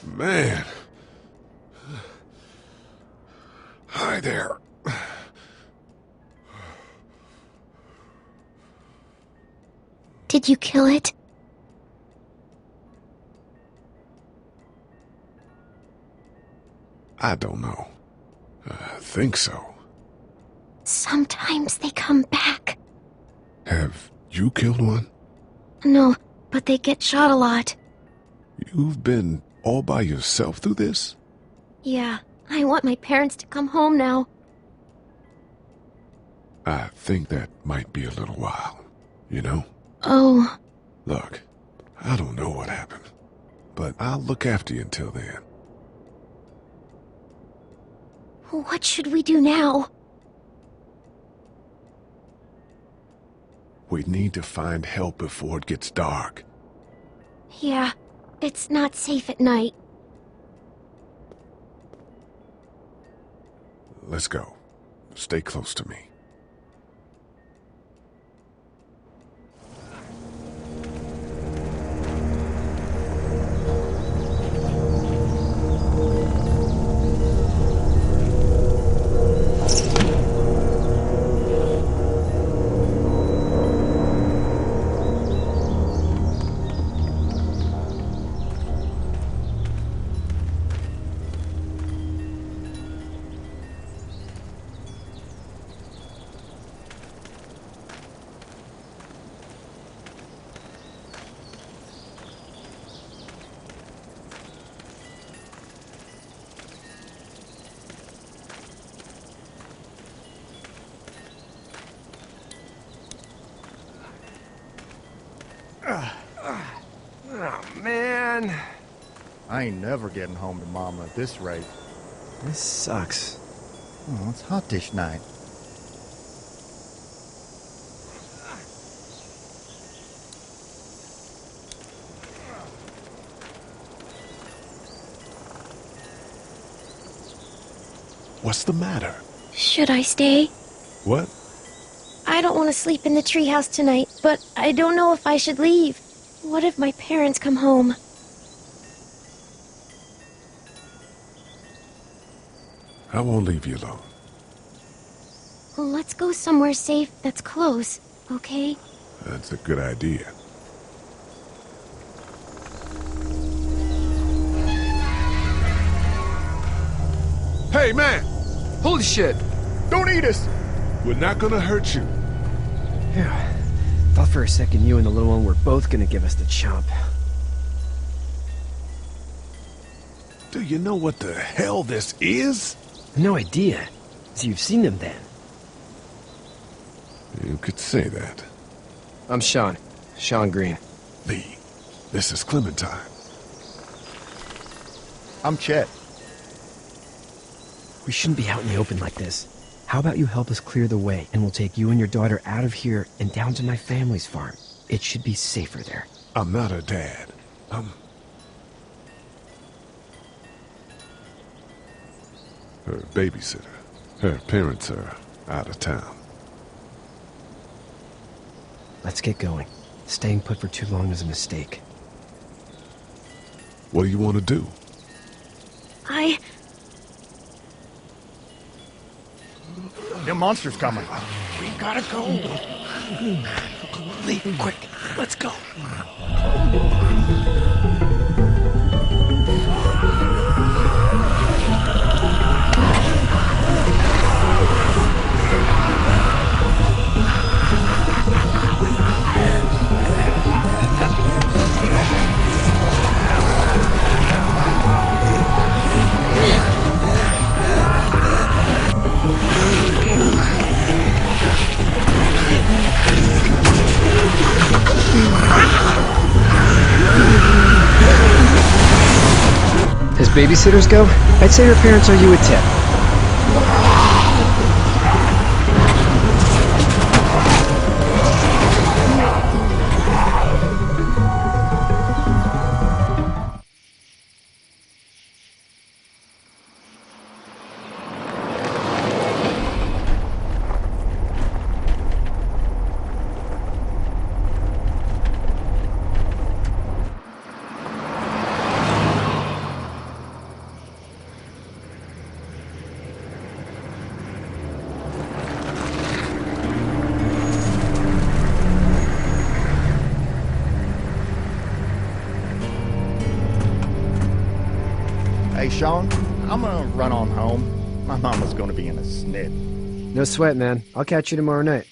Man. Hi there. Did you kill it? I don't know. I think so. Sometimes they come back. Have you killed one? No, but they get shot a lot. You've been all by yourself through this? Yeah, I want my parents to come home now. I think that might be a little while, you know? Oh. Look, I don't know what happened, but I'll look after you until then. What should we do now? We need to find help before it gets dark. Yeah, it's not safe at night. Let's go. Stay close to me. Oh, man. I ain't never getting home to Mama at this rate. This sucks. Oh, it's hot dish night. What's the matter? Should I stay? What? I don't want to sleep in the treehouse tonight, but I don't know if I should leave. What if my parents come home? I won't leave you alone. Let's go somewhere safe that's close, okay? That's a good idea. Hey, man! Holy shit! Don't eat us! We're not gonna hurt you. Yeah. Thought for a second you and the little one were both gonna give us the chomp. Do you know what the hell this is? No idea. So you've seen them then? You could say that. I'm Sean. Sean Green. Lee, this is Clementine. I'm Chet. We shouldn't be out in the open like this. How about you help us clear the way, and we'll take you and your daughter out of here and down to my family's farm. It should be safer there. I'm not her dad. I'm her babysitter. Her parents are out of town. Let's get going. Staying put for too long is a mistake. What do you want to do? The monster's coming. We gotta go. Lee, quick, let's go. As babysitters go, I'd say her parents owe you a tip. Sean, I'm gonna run on home. My mama's gonna be in a snit. No sweat, man. I'll catch you tomorrow night.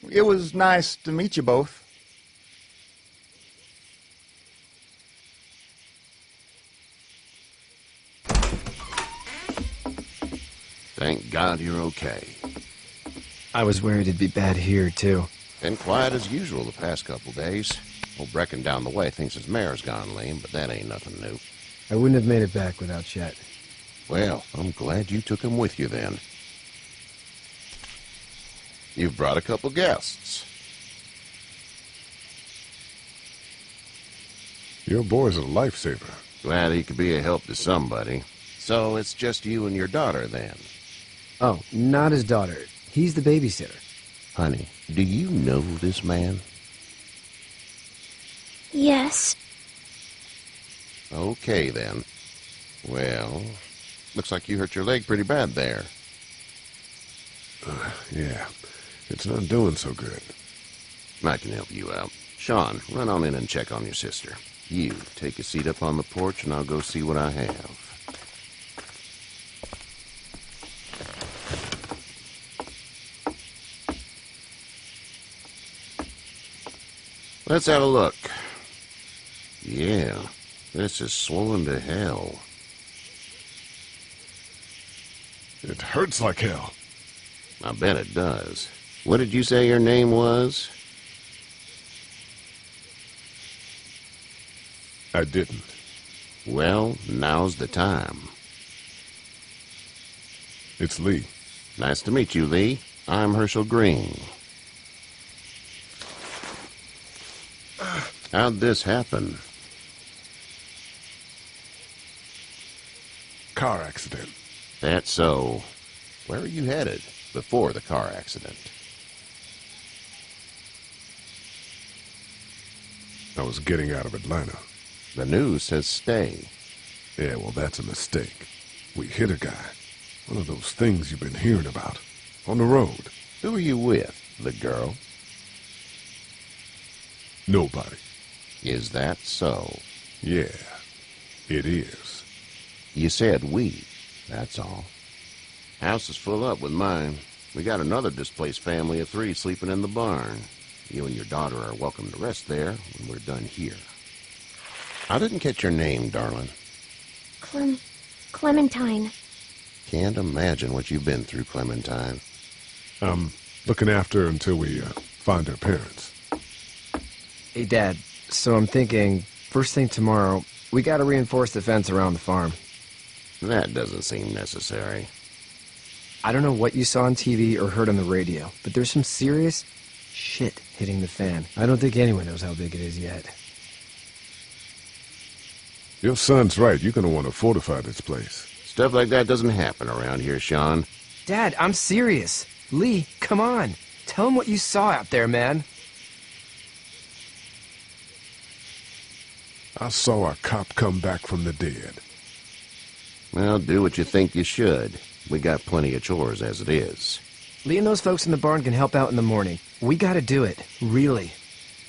It was nice to meet you both. Thank God you're okay. I was worried it'd be bad here, too. Been quiet as usual the past couple days. Old Brecken down the way thinks his mare's gone lame, but that ain't nothing new. I wouldn't have made it back without Chet. Well, I'm glad you took him with you then. You've brought a couple guests. Your boy's a lifesaver. Glad he could be a help to somebody. So it's just you and your daughter then? Oh, not his daughter. He's the babysitter. Honey, do you know this man? Yes. Okay, then. Well, looks like you hurt your leg pretty bad there. Yeah, it's not doing so good. I can help you out. Sean, run on in and check on your sister. You, take a seat up on the porch and I'll go see what I have. Let's have a look. Yeah, this is swollen to hell. It hurts like hell. I bet it does. What did you say your name was? I didn't. Well, now's the time. It's Lee. Nice to meet you, Lee. I'm Herschel Green. How'd this happen? Car accident. That's so. Where were you headed before the car accident? I was getting out of Atlanta. The news says stay. Yeah, well, that's a mistake. We hit a guy. One of those things you've been hearing about. On the road. Who are you with? The girl? Nobody. Is that so? Yeah, it is. You said we. That's all. House is full up with mine. We got another displaced family of 3 sleeping in the barn. You and your daughter are welcome to rest there when we're done here. I didn't catch your name, darling. Clementine. Can't imagine what you've been through, Clementine. I'm looking after her until we find her parents. Hey, Dad. So I'm thinking, first thing tomorrow, we gotta reinforce the fence around the farm. That doesn't seem necessary. I don't know what you saw on TV or heard on the radio, but there's some serious shit hitting the fan. I don't think anyone knows how big it is yet. Your son's right. You're gonna want to fortify this place. Stuff like that doesn't happen around here, Sean. Dad, I'm serious. Lee, come on. Tell him what you saw out there, man. I saw a cop come back from the dead. Well, do what you think you should. We got plenty of chores as it is. Lee and those folks in the barn can help out in the morning. We gotta do it. Really.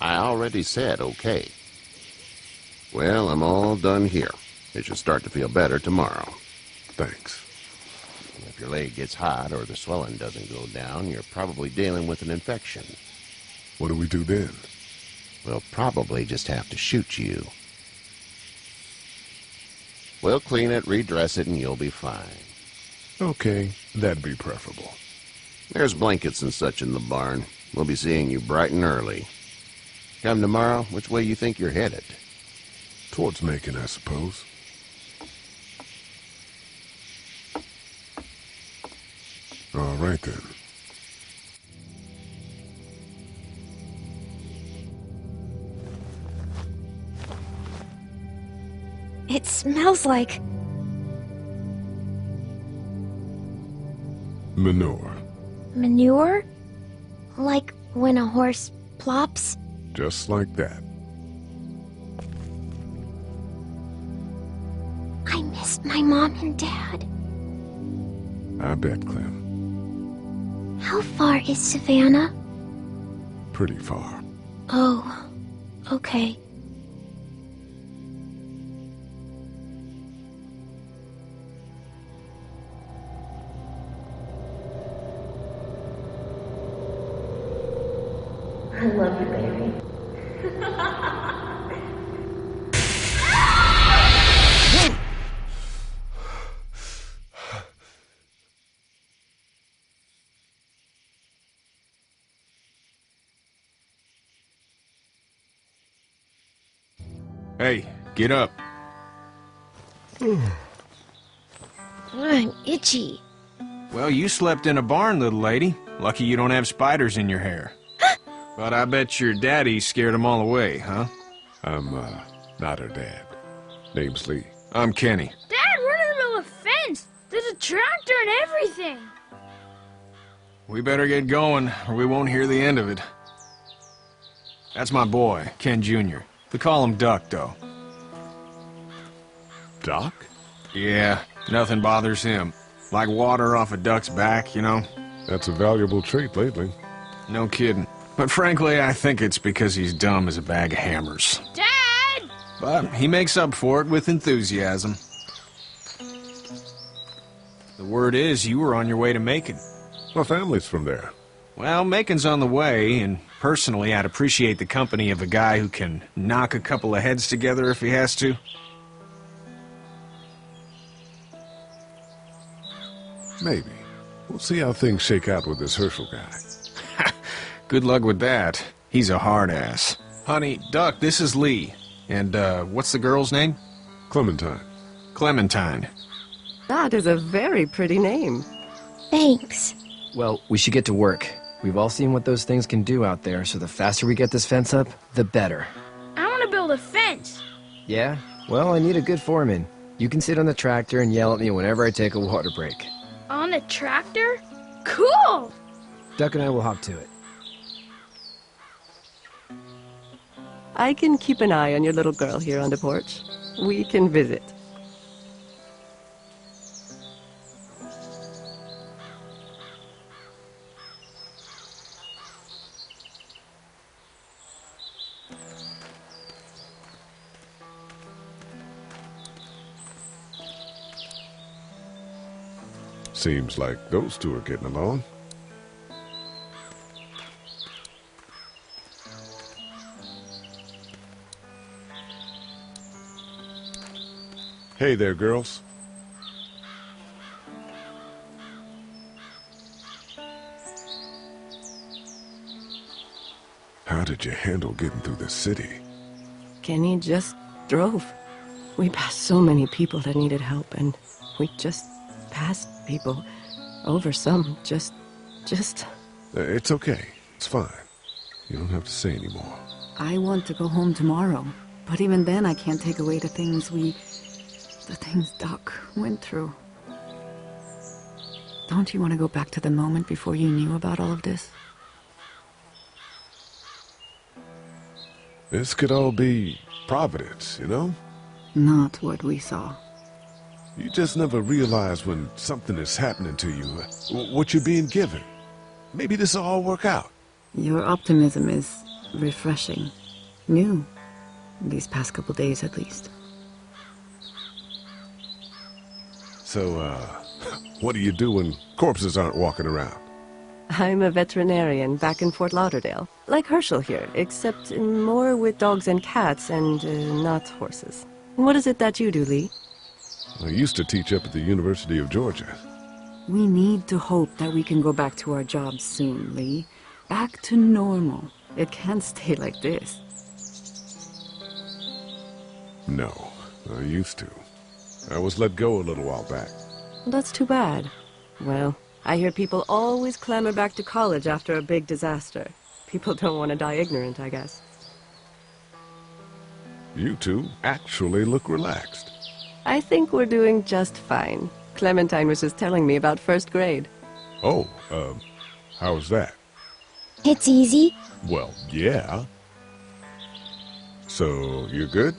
I already said okay. Well, I'm all done here. It should start to feel better tomorrow. Thanks. If your leg gets hot or the swelling doesn't go down, you're probably dealing with an infection. What do we do then? We'll probably just have to shoot you. We'll clean it, redress it, and you'll be fine. Okay, that'd be preferable. There's blankets and such in the barn. We'll be seeing you bright and early. Come tomorrow, which way you think you're headed? Towards Macon, I suppose. All right, then. It smells like Manure. manure? Like when a horse plops? Just like that. I miss my mom and dad. I bet, Clem. How far is Savannah? Pretty far. Oh, okay. love you, baby. Hey, get up. I'm itchy. Well, you slept in a barn, little lady. Lucky you don't have spiders in your hair. But I bet your daddy scared them all away, huh? I'm, not her dad. Name's Lee. I'm Kenny. Dad, we're in the middle of a fence. There's a tractor and everything. We better get going, or we won't hear the end of it. That's my boy, Ken Jr. We call him Duck, though. Doc? Yeah, nothing bothers him. Like water off a duck's back, you know? That's a valuable trait lately. No kidding. But frankly, I think it's because he's dumb as a bag of hammers. Dad! But he makes up for it with enthusiasm. The word is you were on your way to Macon. My family's from there. Well, Macon's on the way, and personally, I'd appreciate the company of a guy who can knock a couple of heads together if he has to. Maybe. We'll see how things shake out with this Herschel guy. Good luck with that. He's a hard ass. Honey, Duck, this is Lee. And, what's the girl's name? Clementine. Clementine. That is a very pretty name. Thanks. Well, we should get to work. We've all seen what those things can do out there, so the faster we get this fence up, the better. I want to build a fence. Yeah? Well, I need a good foreman. You can sit on the tractor and yell at me whenever I take a water break. On the tractor? Cool! Duck and I will hop to it. I can keep an eye on your little girl here on the porch. We can visit. Seems like those two are getting along. Hey there, girls. How did you handle getting through the city? Kenny just drove. We passed so many people that needed help, and we just passed people. Over some, just... It's okay. It's fine. You don't have to say anymore. I want to go home tomorrow, but even then I can't take away the things Doc went through. Don't you want to go back to the moment before you knew about all of this? This could all be Providence, you know? Not what we saw. You just never realize when something is happening to you, what you're being given. Maybe this will all work out. Your optimism is refreshing. New. These past couple days, at least. So, what do you do when corpses aren't walking around? I'm a veterinarian back in Fort Lauderdale. Like Herschel here, except more with dogs and cats and not horses. What is it that you do, Lee? I used to teach up at the University of Georgia. We need to hope that we can go back to our jobs soon, Lee. Back to normal. It can't stay like this. No, I used to. I was let go a little while back. That's too bad. Well, I hear people always clamor back to college after a big disaster. People don't want to die ignorant, I guess. You two actually look relaxed. I think we're doing just fine. Clementine was just telling me about first grade. Oh, how was that? It's easy. Well, yeah. So, you're good?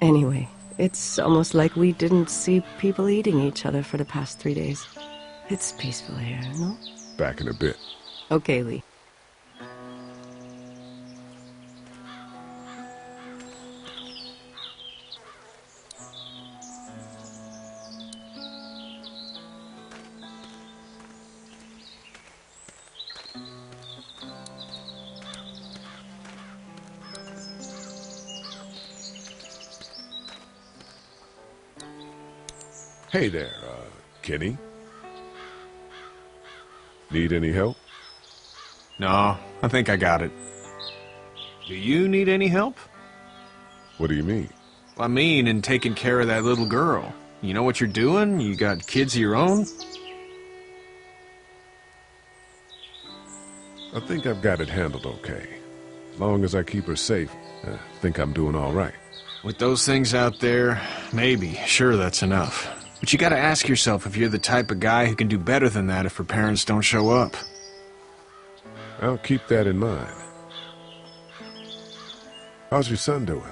Anyway, it's almost like we didn't see people eating each other for the past 3 days. It's peaceful here, no? Back in a bit. Okay, Lee. Hey there, Kenny. Need any help? No, I think I got it. Do you need any help? What do you mean? I mean, in taking care of that little girl. You know what you're doing? You got kids of your own? I think I've got it handled okay. As long as I keep her safe, I think I'm doing all right. With those things out there, maybe. Sure, that's enough. But you gotta ask yourself if you're the type of guy who can do better than that if her parents don't show up. I'll keep that in mind. How's your son doing?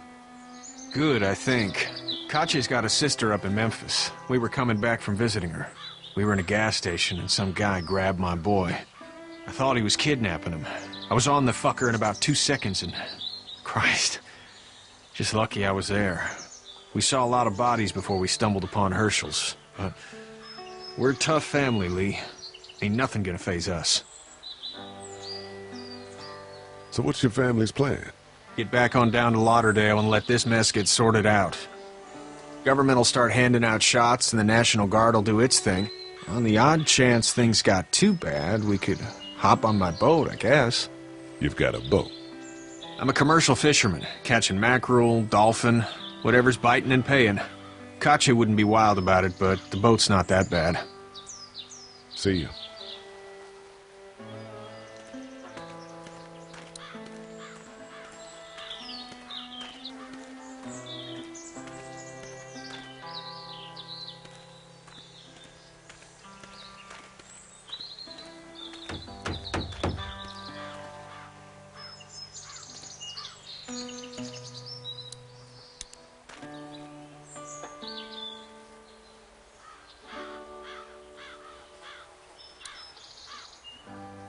Good, I think. Katya's got a sister up in Memphis. We were coming back from visiting her. We were in a gas station and some guy grabbed my boy. I thought he was kidnapping him. I was on the fucker in about 2 seconds and... Christ. Just lucky I was there. We saw a lot of bodies before we stumbled upon Hershel's. But we're a tough family, Lee. Ain't nothing gonna faze us. So what's your family's plan? Get back on down to Lauderdale and let this mess get sorted out. Government will start handing out shots and the National Guard will do its thing. On the odd chance things got too bad, we could hop on my boat, I guess. You've got a boat. I'm a commercial fisherman, catching mackerel, dolphin, whatever's biting and paying. Katya wouldn't be wild about it, but the boat's not that bad. See you.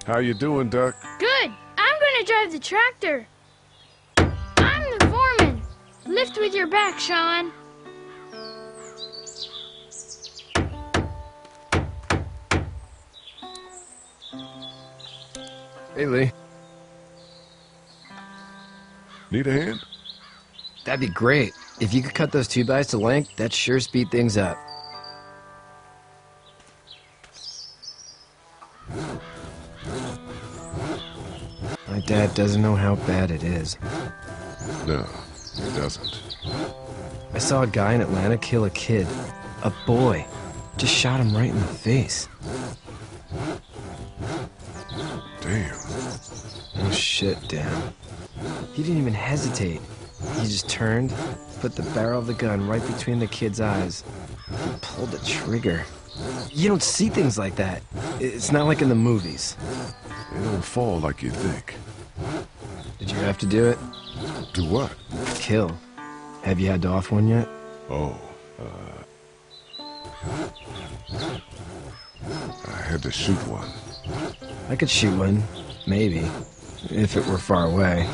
How you doing, Duck? Good. I'm gonna drive the tractor. I'm the foreman. Lift with your back, Sean. Hey, Lee. Need a hand? That'd be great. If you could cut those 2x to length, that'd sure speed things up. My dad doesn't know how bad it is. No, he doesn't. I saw a guy in Atlanta kill a kid. A boy. Just shot him right in the face. Damn. Oh shit, Dan. He didn't even hesitate. He just turned, put the barrel of the gun right between the kid's eyes, and pulled the trigger. You don't see things like that. It's not like in the movies. They don't fall like you think. Did you have to do it? Do what? Kill. Have you had to off one yet? Oh, I had to shoot one. I could shoot one. Maybe. If it were far away.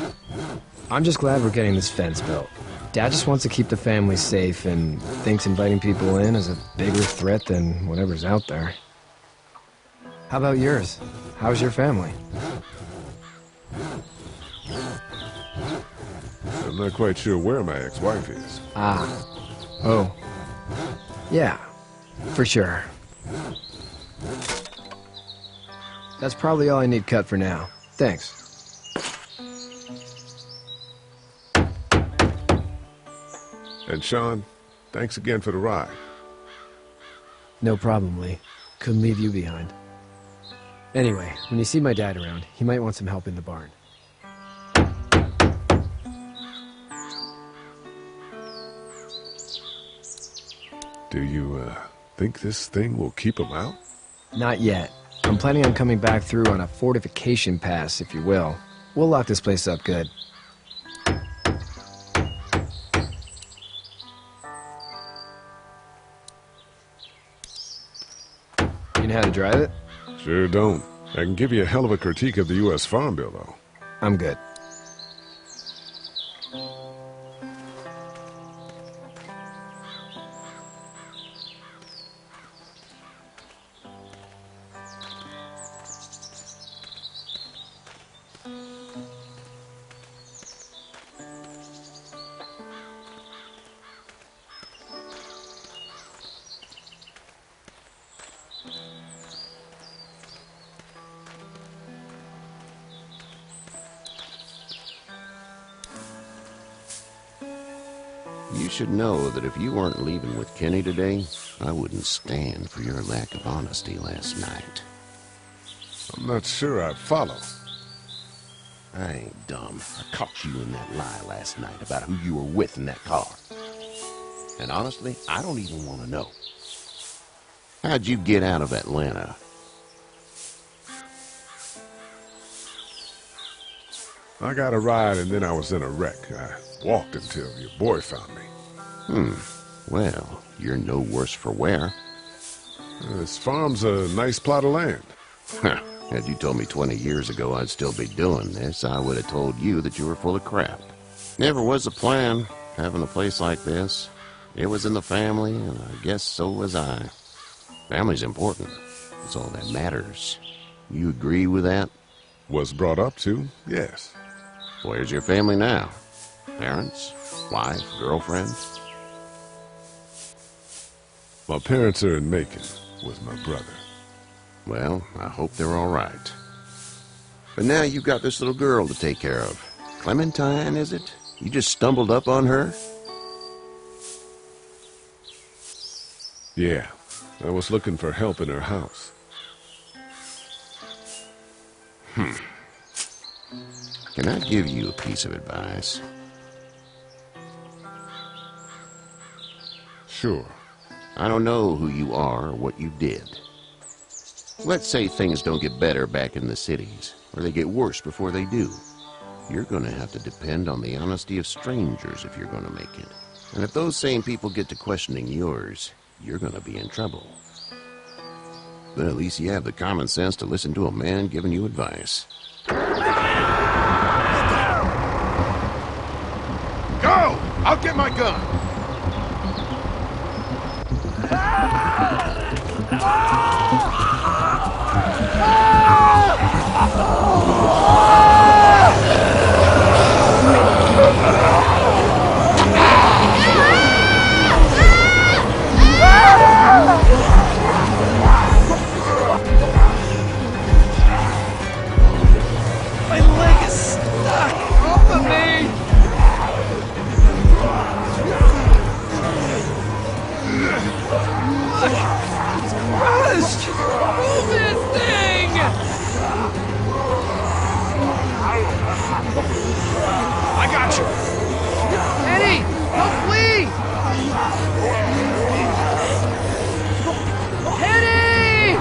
I'm just glad we're getting this fence built. Dad just wants to keep the family safe and thinks inviting people in is a bigger threat than whatever's out there. How about yours? How's your family? I'm not quite sure where my ex-wife is. Ah. Oh. Yeah. For sure. That's probably all I need cut for now. Thanks. And Sean, thanks again for the ride. No problem, Lee. Couldn't leave you behind. Anyway, when you see my dad around, he might want some help in the barn. Do you, think this thing will keep him out? Not yet. I'm planning on coming back through on a fortification pass, if you will. We'll lock this place up good. You know how to drive it? Sure don't. I can give you a hell of a critique of the U.S. Farm Bill, though. I'm good. You should know that if you weren't leaving with Kenny today, I wouldn't stand for your lack of honesty last night. I'm not sure I'd follow. I ain't dumb. I caught you in that lie last night about who you were with in that car. And honestly, I don't even want to know. How'd you get out of Atlanta? I got a ride and then I was in a wreck. I walked until your boy found me. Well, you're no worse for wear. This farm's a nice plot of land. Had you told me 20 years ago I'd still be doing this, I would have told you that you were full of crap. Never was a plan, having a place like this. It was in the family, and I guess so was I. Family's important. It's all that matters. You agree with that? Was brought up to, yes. Where's your family now? Parents? Wife? Girlfriend? My parents are in Macon with my brother. Well, I hope they're all right. But now you've got this little girl to take care of. Clementine, is it? You just stumbled up on her? Yeah, I was looking for help in her house. Can I give you a piece of advice? Sure. I don't know who you are or what you did. Let's say things don't get better back in the cities, or they get worse before they do. You're going to have to depend on the honesty of strangers if you're going to make it. And if those same people get to questioning yours, you're going to be in trouble. But at least you have the common sense to listen to a man giving you advice. Go! I'll get my gun! My leg is stuck! Help me! It's crushed! Move this thing! I got you! Eddie! Help, please! Eddie!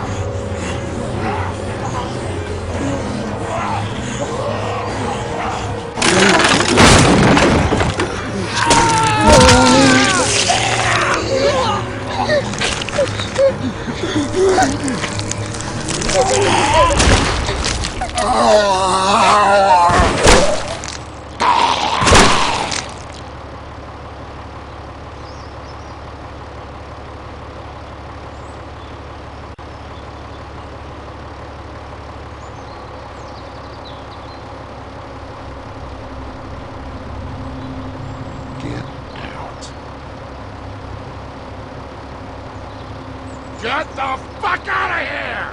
Get the fuck out of here!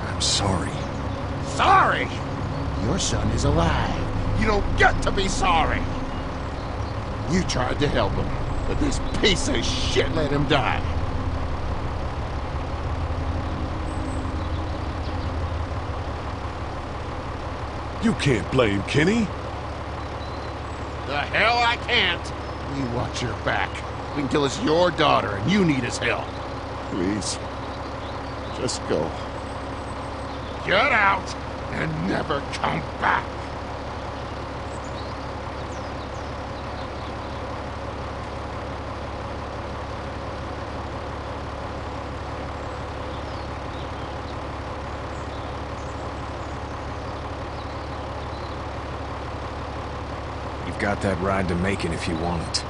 I'm sorry. Sorry? Your son is alive. You don't get to be sorry. You tried to help him, but this piece of shit let him die. You can't blame Kenny. The hell I can't. You watch your back. We can kill us your daughter, and you need his help. Please, just go. Get out and never come back. You've got that ride to Macon if you want it.